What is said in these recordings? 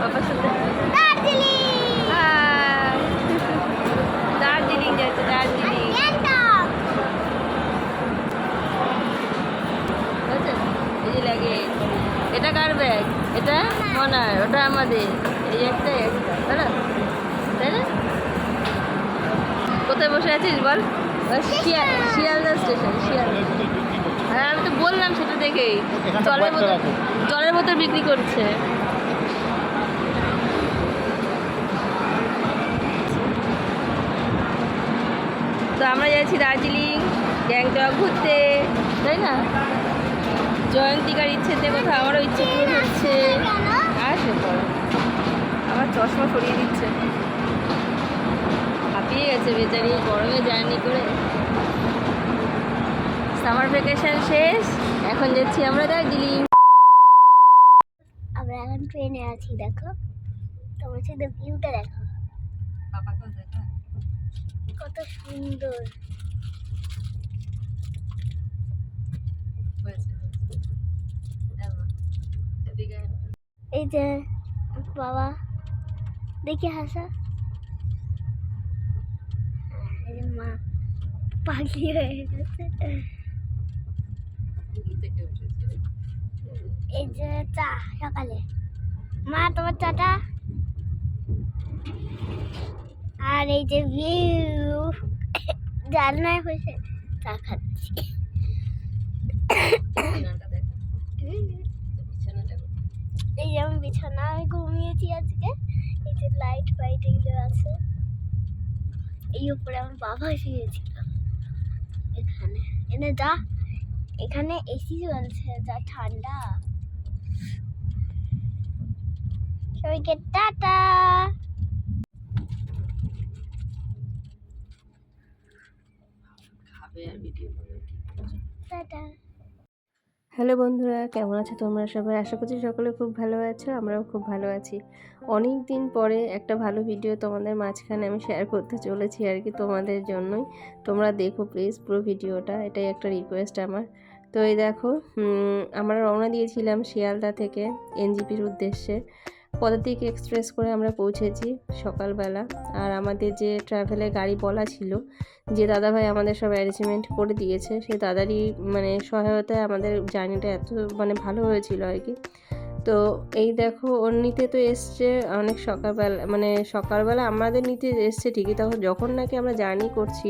বাবার সাথে দার্জিলিং যাচ্ছে, দার্জিলিং। এই যে লাগে, এটা কার ব্যাগ? এটা মনার, ওটা আমাদের। এই একটা তাই না, তাই না? কোথায় বসে আছিস বল? শিয়ালদা স্টেশন, শিয়ালদা। হ্যাঁ আমি তো বললাম সেটা দেখেই। জলের বোতল বিক্রি করছে। তো আমরা যাচ্ছি দার্জিলিং, গ্যাংটক ঘুরতে, তাই না? জয়ন্তিকার ইচ্ছেতে কোথাও আমারও ইচ্ছে পূরণ হচ্ছে। আসে পড়ো, আমার চশমা সরিয়ে দিচ্ছে। হাঁপিয়ে গেছে বেচারি গরমে জার্নি করে। সামার ভ্যাকেশন শেষ, এখন যাচ্ছি আমরা দার্জিলিং। আমরা এখন ট্রেনে আছি, দেখো তোমার সাথে ভিউটা দেখো কত সুন্দর। এই যে বাবা দেখি হাসা, এই যে মা পাগলি হয়ে গেছে। এই যে চা সকালে, মা তোমার চাটা। আর এই যে ভিউ, জানলায় বসে চা খাচ্ছি। এই যে আমি বিছানায় ঘুমিয়েছি আজকে। এই যে লাইট ফাইট এগুলো আছে। এই উপরে আমার বাবা শুয়েছিল এখানে। এনে যা, এখানে এসি চলছে, যা ঠান্ডা। সবাইকে টাটা। টাটা। হ্যালো বন্ধুরা, কেমন আছো তোমরা সবাই? আশা করছি সকলে খুব ভালো আছো, আমরাও খুব ভালো আছি। অনেক দিন পরে একটা ভালো ভিডিও তোমাদের মাঝখানে আমি শেয়ার করতে চলেছি আর কি, তোমাদের জন্যই। তোমরা দেখো প্লিজ পুরো ভিডিওটা, এটাই একটা রিকোয়েস্ট আমার। তো এই দেখো, আমরা রওনা দিয়েছিলাম শিয়ালদা থেকে এনজিপির উদ্দেশ্যে। পদাতিক এক্সপ্রেস করে আমরা পৌঁছেছি সকালবেলা। আর আমাদের যে ট্রাভেলের গাড়ি বলা ছিল, যে দাদাভাই আমাদের সব অ্যারেঞ্জমেন্ট করে দিয়েছে, সেই দাদারই মানে সহায়তায় আমাদের জার্নিটা এত মানে ভালো হয়েছিল আর কি। তো এই দেখো, ওর নিতে তো এসছে অনেক সকালবেলা, মানে সকালবেলা আমাদের নিতে এসছে ঠিকই, তখন যখন নাকি আমরা জার্নি করছি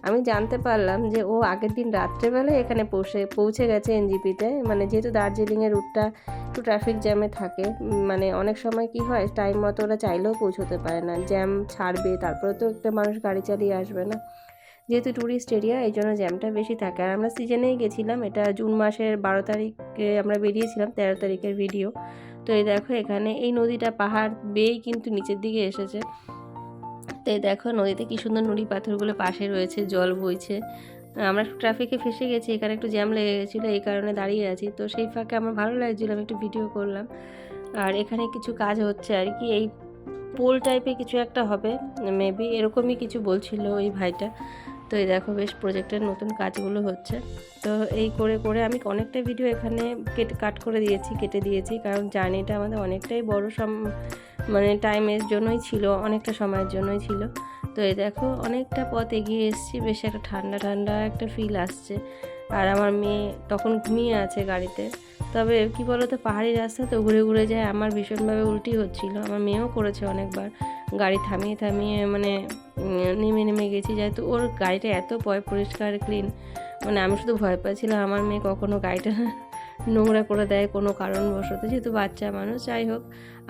আমি জানতে পারলাম যে ও আগের দিন রাত্রেবেলা এখানে পৌঁছে গেছে এনজিপিতে। মানে যেহেতু দার্জিলিংয়ের রুটটা একটু ট্রাফিক জ্যামে থাকে, মানে অনেক সময় কি হয় টাইম মতো ওরা চাইলেও পৌঁছতে পারে না, জ্যাম ছাড়বে, তারপরে তো একটা মানুষ গাড়ি চালিয়ে আসবে না, যেহেতু ট্যুরিস্ট এরিয়া, এই জন্য জ্যামটা বেশি থাকে। আর আমরা সিজনেই গেছিলাম, এটা জুন মাসের 12 তারিখে আমরা বেরিয়েছিলাম, 13 তারিখের ভিডিও। তো এই দেখো এখানে এই নদীটা পাহাড় বেয়েই কিন্তু নিচের দিকে এসেছে। তো এই দেখো নদীতে কি সুন্দর নুড়ি পাথরগুলো পাশে রয়েছে, জল বইছে। আমরা একটু ট্রাফিকে ফেসে গেছি, এখানে একটু জ্যাম লেগে গেছিলো, এই কারণে দাঁড়িয়ে আছি। তো সেই ফাঁকে আমার ভালো লাগছিলো, আমি একটু ভিডিও করলাম। আর এখানে কিছু কাজ হচ্ছে আর কি, এই পোল টাইপের কিছু একটা হবে মেবি, এরকমই কিছু বলছিল ওই ভাইটা। তো এই দেখো বেশ প্রজেক্টের নতুন কাজগুলো হচ্ছে। তো এই করে করে আমি অনেকটা ভিডিও এখানে কেটে দিয়েছি, কারণ জার্নিটা আমাদের অনেকটাই বড় মানে টাইমের জন্যই ছিল, অনেকটা সময়ের জন্যই ছিল। তো এই দেখো অনেকটা পথ এগিয়ে এসেছি, বেশ একটা ঠান্ডা ঠান্ডা একটা ফিল আসছে। আর আমার মেয়ে তখন ঘুমিয়ে আছে গাড়িতে। তবে কি বলো তো, পাহাড়ি রাস্তা তো ঘুরে ঘুরে যায়, আমার ভীষণভাবে উল্টি হচ্ছিলো, আমার মেয়েও করেছে অনেকবার। গাড়ি থামিয়ে থামিয়ে মানে নেমে নেমে গেছি, যেহেতু ওর গাড়িটা এত পরিষ্কার ক্লিন, মানে আমি শুধু ভয় পাচ্ছিলাম আমার মেয়ে কখনো গাড়িটা নোংরা করে দেয় কোনো কারণবশত, যেহেতু বাচ্চা মানুষ। যাই হোক,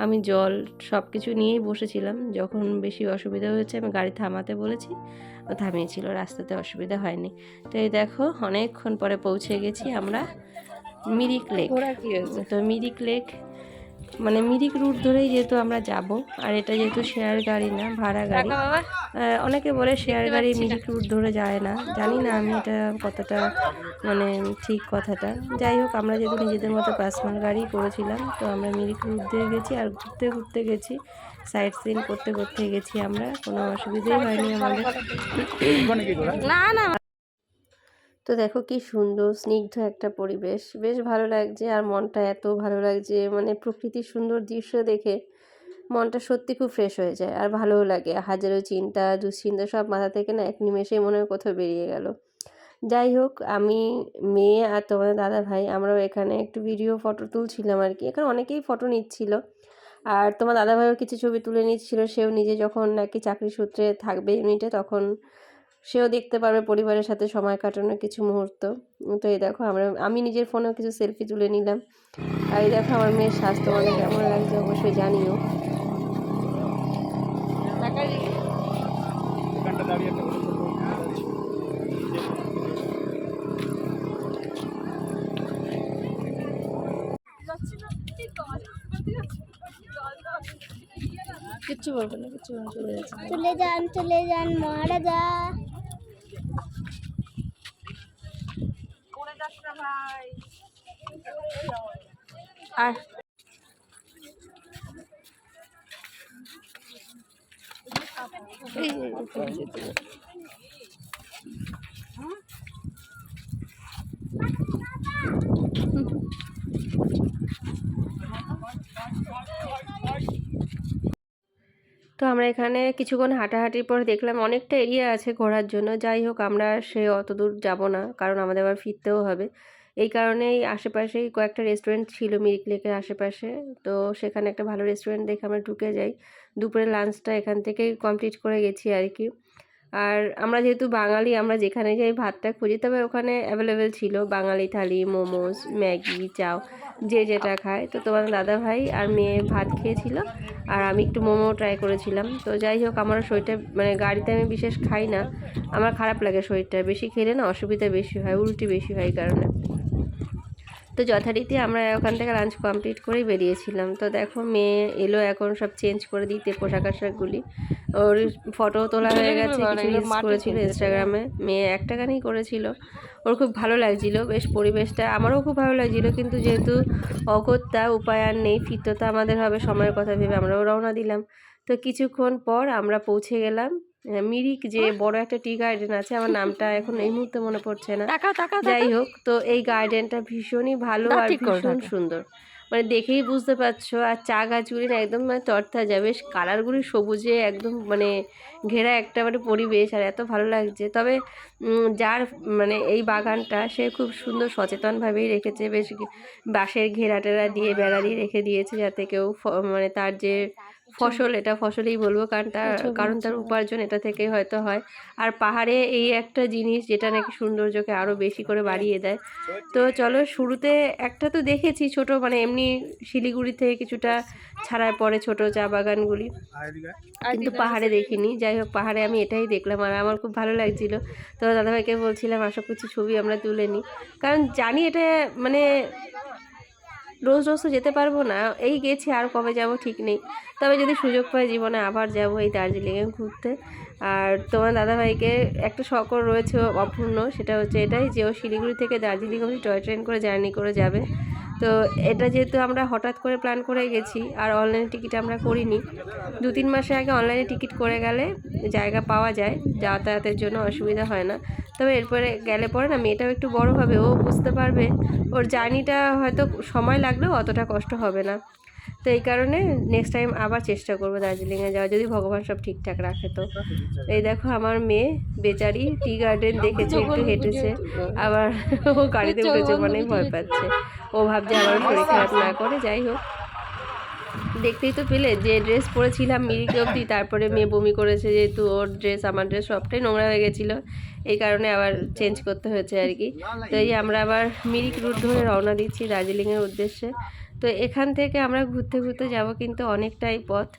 আমি জল সব কিছু নিয়েই বসেছিলাম, যখন বেশি অসুবিধা হয়েছে আমি গাড়ি থামাতে বলেছি, থামিয়েছিল, রাস্তাতে অসুবিধা হয়নি। তো এই দেখো অনেকক্ষণ পরে পৌঁছে গেছি আমরা মিরিক লেক। তো মিরিক লেক মানে মিরিক রুট ধরেই যেহেতু আমরা যাব, আর এটা যেহেতু শেয়ার গাড়ি না, ভাড়া গাড়ি। অনেকে বলে শেয়ার গাড়ি মিরিক রুট ধরে যায় না, জানি না আমি এটা কতটা মানে ঠিক কথাটা। যাই হোক, আমরা যেহেতু নিজেদের মতো পার্সোনাল গাড়ি করেছিলাম, তো আমরা মিরিক রুট দিয়ে গেছি, আর ঘুরতে ঘুরতে গেছি, সাইট সিন করতে করতে গেছি আমরা, কোনো অসুবিধাই হয়নি আমাদের। না না, তো দেখো কি সুন্দর স্নিগ্ধ একটা পরিবেশ, বেশ ভালো লাগছে। আর মনটা এত ভালো লাগছে, মানে প্রকৃতির সুন্দর দৃশ্য দেখে মনটা সত্যি খুব ফ্রেশ হয়ে যায় আর ভালোও লাগে। হাজারো চিন্তা দুশ্চিন্তা সব মাথা থেকে না এক নিমেষেই মনে হয় কোথাও বেরিয়ে গেল। যাই হোক, আমি, মেয়ে আর তোমাদের দাদাভাই আমরাও এখানে একটু ভিডিও ফটো তুলছিলাম আর কি। এখানে অনেকেই ফটো নিচ্ছিল। আর তোমার দাদাভাইও কিছু ছবি তুলে নিচ্ছিল। সেও নিজে যখন নাকি চাকরি সূত্রে থাকবে ইউনিটে, তখন সেও দেখতে পারবে পরিবারের সাথে সময় কাটানোর কিছু মুহূর্ত। তো এই দেখো আমি নিজের ফোনেও কিছু সেলফি তুলে নিলাম। আর এই দেখো আমার মেয়ের স্বাস্থ্য তোমাদের কেমন লাগছে অবশ্যই জানিও। কিচ্ছু বলবে না, কিচ্ছু বলবে, চলে যাচ্ছে। চলে যান মহারাজা। আর তো আমরা এখানে কিছুক্ষণ হাঁটাহাঁটির পর দেখলাম অনেকটা এরিয়া আছে ঘোরার জন্য। যাই হোক, আমরা অত দূর যাব না, কারণ আমাদের আবার ফিরতেও হবে। এই কারণেই আশেপাশেই কয়েকটা রেস্টুরেন্ট ছিল মিরিক লেকের আশেপাশে। তো সেখানে একটা ভালো রেস্টুরেন্ট দেখে আমরা ঢুকে যাই। দুপুরের লাঞ্চটা এখান থেকেই কমপ্লিট করে গেছি আর কি। আর আমরা যেহেতু বাঙালি, আমরা যেখানে যাই ভাতটা খুঁজি, তবে ওখানে অ্যাভেলেবেল ছিল বাঙালি থালি, মোমোস, ম্যাগি, চাও, যে যেটা খায়। তো তোমার দাদাভাই আর মেয়ে ভাত খেয়েছিল আর আমি একটু মোমো ট্রাই করেছিলাম। তো যাই হোক, আমার শরীরটা মানে গাড়িতে আমি বিশেষ খাই না, আমার খারাপ লাগে শরীরটা, বেশি খেলে না অসুবিধা বেশি হয়, উল্টি বেশি হয় এই কারণে। তো যথারীতি আমরা ওখান থেকে লাঞ্চ কমপ্লিট করেই বেরিয়েছিলাম। তো দেখো মেয়ে এলো এখন সব চেঞ্জ করে দিতে পোশাক আশাকগুলি। ওর ফটো তোলা হয়ে গেছে, কিছু রিলস করেছিল ইনস্টাগ্রামে, মেয়ে একটা গানই করেছিল। ওর খুব ভালো লাগছিল, বেশ পরিবেশটা আমারও খুব ভালো লাগছিল। কিন্তু যেহেতু অগত্যা উপায় আর নেই, ফিরতে তো আমাদের হবে, সময়ের কথা ভেবে আমরাও রওনা দিলাম। তো কিছুক্ষণ পর আমরা পৌঁছে গেলাম মিরিক, যে বড় একটা টি গার্ডেন আছে, আমার নামটা এখন এই মুহূর্তে মনে পড়ছে না। যাই হোক, তো এই গার্ডেনটা ভীষণই ভালো আর ভীষণ সুন্দর, মানে দেখেই বুঝতে পারছো। আর চা গাছগুলি না একদম মানে তরতাজা, বেশ কালারগুলি সবুজে একদম মানে ঘেরা একটা মানে পরিবেশ, আর এত ভালো লাগছে। তবে যার মানে এই বাগানটা সে খুব সুন্দর সচেতনভাবেই রেখেছে, বেশ বাঁশের ঘেরা টেরা দিয়ে বেড়া দিয়ে রেখে দিয়েছে, যাতে কেউ মানে তার যে ফসল, এটা ফসলেই বলবো, কারণ তার উপার্জন এটা থেকেই হয়তো হয়। আর পাহাড়ে এই একটা জিনিস যেটা নাকি সৌন্দর্যকে আরও বেশি করে বাড়িয়ে দেয়। তো চলো, শুরুতে একটা তো দেখেছি ছোট, মানে এমনি শিলিগুড়ি থেকে কিছুটা ছাড়ার পরে ছোট চা বাগানগুলি, কিন্তু পাহাড়ে দেখিনি। যাই হোক, পাহাড়ে আমি এটাই দেখলাম আর আমার খুব ভালো লাগছিল। তো দাদাভাইকে বলছিলাম আসো কিছু ছবি আমরা তুলে নিই, কারণ জানি এটা মানে রোজ রোজ তো যেতে পারবো না, এই গেছি আর কবে যাব ঠিক নেই। তবে যদি সুযোগ পাই জীবনে আবার যাব এই দার্জিলিংয়ে ঘুরতে। আর তোমার দাদাভাইকে একটা শখও রয়েছে অপূর্ণ, সেটা হচ্ছে এটাই যে ও শিলিগুড়ি থেকে দার্জিলিং অবধি টয় ট্রেন করে জার্নি করে যাবে। তো এটা যেহেতু আমরা হঠাৎ করে প্ল্যান করে গেছি আর অনলাইনে টিকিট আমরা করিনি, 2-3 মাসে আগে অনলাইনে টিকিট করে গেলে জায়গা পাওয়া যায়, যাতায়াতের জন্য অসুবিধা হয় না। তবে এরপরে গেলে পরে না মেয়েটাও একটু বড় হবে, ও বুঝতে পারবে, ওর জার্নিটা হয়তো সময় লাগলেও অতটা কষ্ট হবে না। তো এই কারণে নেক্সট টাইম আবার চেষ্টা করবো দার্জিলিংয়ে যাওয়া, যদি ভগবান সব ঠিকঠাক রাখে। তো এই দেখো আমার মেয়ে বেচারি টি গার্ডেন দেখেছে, একটু হেঁটেছে, আবার ও গাড়িতে উঠেছে মানে ভয় পাচ্ছে, ও ভাবছে আবার শরীর খারাপ না করে। যাই হোক, দেখতেই তো পেলে যে ড্রেস পরেছিলাম মিরিকে অবধি, তারপরে মেয়ে বমি করেছে, যেহেতু ওর ড্রেস আমার ড্রেস সবটাই নোংরা হয়ে গেছিলো, এই কারণে আবার চেঞ্জ করতে হয়েছে আর কি। তো এই আমরা আবার মিরিক রুট ধরে রওনা দিচ্ছি দার্জিলিংয়ের উদ্দেশ্যে। তো এখান থেকে আমরা ঘুরতে ঘুরতে যাব কিন্তু অনেকটাই পথ।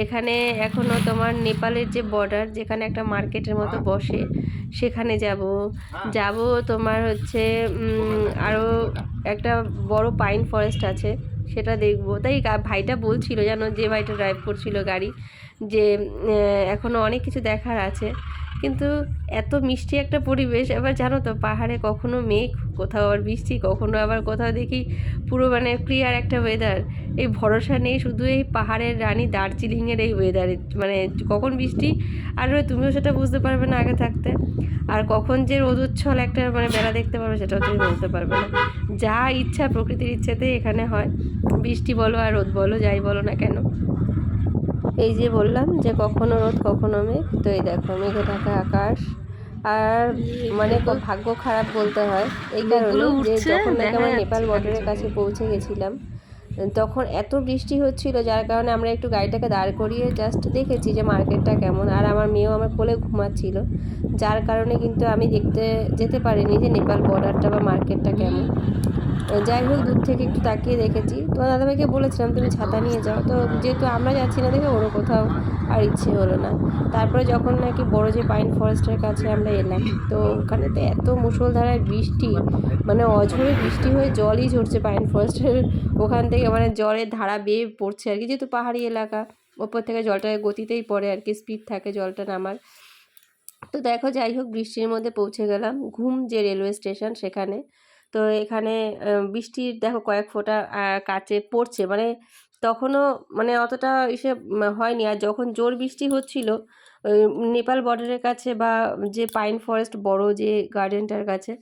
এখানে এখনও তোমার নেপালের যে বর্ডার, যেখানে একটা মার্কেটের মতো বসে, সেখানে যাব তোমার হচ্ছে আরও একটা বড় পাইন ফরেস্ট আছে, সেটা দেখবো। তাই ভাইটা বলছিল, জানো, যে ভাইটা ড্রাইভ করছিল গাড়ি, যে এখনও অনেক কিছু দেখার আছে। কিন্তু এত মিষ্টি একটা পরিবেশ, এবার জানো তো পাহাড়ে কখনো মেঘ, কোথাও আবার বৃষ্টি, কখনো আবার কোথাও দেখি পুরো মানে ক্লিয়ার একটা ওয়েদার। এই ভরসা নেই শুধু এই পাহাড়ের রানী দার্জিলিংয়ের এই ওয়েদারে, মানে কখন বৃষ্টি আর তুমিও সেটা বুঝতে পারবে না আগে থাকতে, আর কখন যে রোদোচ্ছল একটা মানে বেলা দেখতে পারবে সেটাও তুমি বলতে পারবে না। যা ইচ্ছা প্রকৃতির ইচ্ছেতেই এখানে হয়, বৃষ্টি বলো আর রোদ বলো, যাই বলো না কেন। এই যে বললাম যে কখনো রোদ কখনো মেঘ, তো এই দেখো মেঘে ঢাকা আকাশ। আর মানে ভাগ্য খারাপ বলতে হয় এই কারণে যে যখন নাকি আমরা নেপাল বর্ডারের কাছে পৌঁছে গেছিলাম তখন এত বৃষ্টি হচ্ছিল, যার কারণে আমরা একটু গাড়িটাকে দাঁড় করিয়ে জাস্ট দেখেছি যে মার্কেটটা কেমন। আর আমার মেয়েও আমার কোলে ঘুমাচ্ছিল, যার কারণে কিন্তু আমি দেখতে যেতে পারিনি যে নেপাল বর্ডারটা বা মার্কেটটা কেমন। যাই হোক দূর থেকে একটু তাকিয়ে দেখেছি। তো দাদাভাইকে বলেছিলাম তুমি ছাতা নিয়ে যাও, তো যেহেতু আমরা যাচ্ছি না দেখে ওরও কোথাও আর ইচ্ছে হলো না। তারপরে যখন নাকি বড় যে পাইন ফরেস্টের কাছে আমরা এলাম, তো ওখানে তো এত মুষলধারায় বৃষ্টি, মানে অঝরে বৃষ্টি হয়ে জলই ঝরছে পাইন ফরেস্টের ওখান থেকে, মানে জলের ধারা বেয়ে পড়ছে আর কি, যেহেতু পাহাড়ি এলাকা ওপর থেকে জলটা গতিতেই পড়ে আর কি, স্পিড থাকে জলটা নামার। তো দেখো যাই হোক বৃষ্টির মধ্যে পৌঁছে গেলাম ঘুম যে রেলওয়ে স্টেশন সেখানে। তো এখানে বৃষ্টির দেখো কয়েক ফোঁটা কাচে পড়ছে, মানে তখনও মানে অতটা ইসে হয়নি। আর যখন জোর বৃষ্টি হচ্ছিল নেপাল বর্ডারের কাছে বা যে পাইন ফরেস্ট বড় যে গার্ডেনটার কাছে,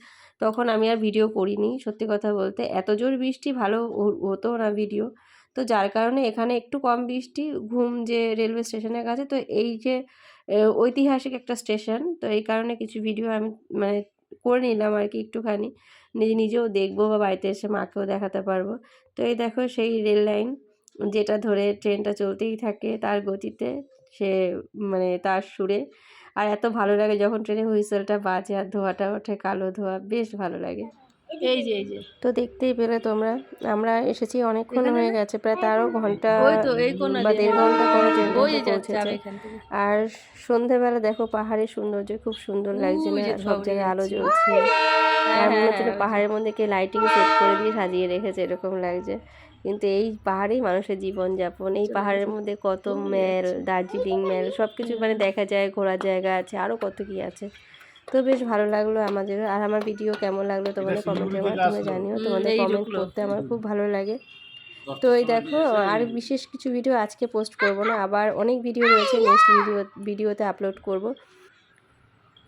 তখন আমি আর ভিডিও করিনি। সত্যি কথা বলতে এত জোর বৃষ্টি ভালো হতো না ভিডিও, তো যার কারণে এখানে একটু কম বৃষ্টি ঘুম যে রেলওয়ে স্টেশনের কাছে। তো এই যে ঐতিহাসিক একটা স্টেশন, তো এই কারণে কিছু ভিডিও আমি মানে করে নিলাম আর কি একটুখানি, নিজেও দেখবো বা বাড়িতে এসে মাকেও দেখাতে পারবো। তো এই দেখো সেই রেল লাইন যেটা ধরে ট্রেনটা চলতেই থাকে তার গতিতে, সে মানে তার সুরে। আর এত ভালো লাগে যখন ট্রেনে হুইসেলটা বাজে আর ধোঁয়াটা ওঠে, কালো ধোঁয়া, বেশ ভালো লাগে। এই যে তো দেখতেই পেলে তোমরা, আমরা এসেছি অনেকক্ষণ হয়ে গেছে, প্রায় 13 ঘন্টা বা 1.5 ঘন্টা পরে ট্রেনটা এসে পৌঁছেছে। আর সন্ধেবেলা দেখো পাহাড়ের সৌন্দর্য খুব সুন্দর লাগছে না, সব জায়গায় আলো জ্বলছে, আর মনে হচ্ছে পাহাড়ের মধ্যে কে লাইটিং সেট করে দিয়ে সাজিয়ে রেখেছে এরকম লাগছে। কিন্তু এই পাহাড়েই মানুষের জীবনযাপন, এই পাহাড়ের মধ্যে কত মেল, দার্জিলিং মেল, সব কিছু মানে দেখা যায়, ঘোরার জায়গা আছে, আরও কত কি আছে। তো বেশ ভালো লাগলো আমাদের। আর আমার ভিডিও কেমন লাগলো তোমাদের কমেন্টের মাধ্যমে জানিও, তোমাদের কমেন্ট করতে আমার খুব ভালো লাগে। তো এই দেখো আর বিশেষ কিছু ভিডিও আজকে পোস্ট করব না, আবার অনেক ভিডিও রয়েছে নেক্সট ভিডিওতে আপলোড করব।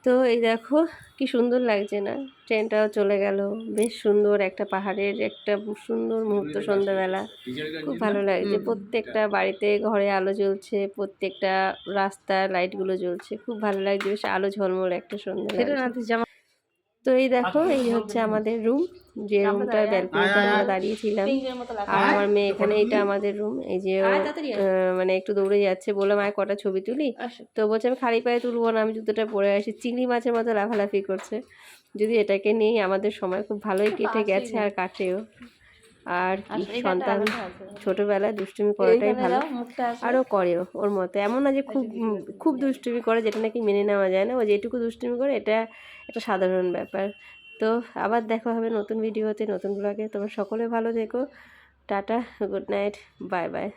তো এই দেখো কি সুন্দর লাগছে না, ট্রেনটাও চলে গেল। বেশ সুন্দর একটা পাহাড়ের একটা সুন্দর মুহূর্ত সন্ধ্যাবেলা, খুব ভালো লাগছে। প্রত্যেকটা বাড়িতে ঘরে আলো জ্বলছে, প্রত্যেকটা রাস্তার লাইটগুলো জ্বলছে, খুব ভালো লাগছে, বেশ আলো ঝলমল একটা সন্ধ্যা। তো এই দেখো এই হচ্ছে আমাদের রুম, যে রুমটার ব্যালকনিতে আমরা দাঁড়িয়েছিলাম। আর আমার মেয়ে এখানে, এটা আমাদের রুম। এই যে মানে একটু দৌড়ে যাচ্ছে, বললাম আর কটা ছবি তুলি, তো বলছে আমি খালি পায়ে তুলবো না, আমি জুতোটা পরে আসি। চিংড়ি মাছের মতো লাফালাফি করছে, যদি এটাকে নিয়েই আমাদের সময় খুব ভালোই কেটে গেছে আর কাটেও। আর কি সন্তান ছোটবেলায় দুষ্টুমি করাটাই ভালো, আরও করেও ওর মতো, এমন না যে খুব খুব দুষ্টুমি করে যেটা নাকি মেনে নেওয়া যায় না, ও যেটুকু দুষ্টুমি করে এটা একটা সাধারণ ব্যাপার। তো আবার দেখা হবে নতুন ভিডিওতে, নতুন ব্লগে। তোমরা সকলে ভালো থেকো, tata, good night, bye bye.